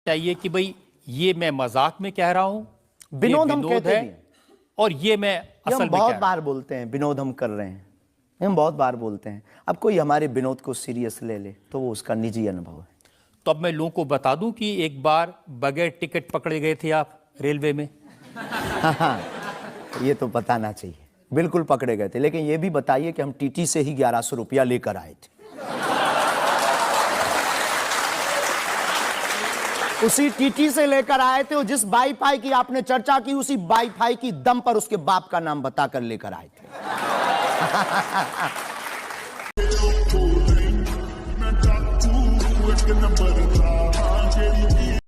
चाहिए कि भाई ये मैं मजाक में कह रहा हूं, विनोद हम कहते है, भी हैं। और ये मैं ये असल हम में बहुत कह रहा बार बोलते हैं विनोद हम कर रहे हैं, हम बहुत बार बोलते हैं। अब कोई हमारे विनोद को सीरियस ले ले तो वो उसका निजी अनुभव है। तो अब मैं लोगों को बता दूं कि एक बार बगैर टिकट पकड़े गए थे आप रेलवे में। हाँ, ये तो बताना चाहिए, बिल्कुल पकड़े गए थे। लेकिन ये भी बताइए कि हम टीटी से ही 1100 रुपया लेकर आए थे। उसी टीटी से लेकर आए थे, और जिस वाईफाई की आपने चर्चा की उसी वाईफाई की दम पर उसके बाप का नाम बताकर लेकर आए थे।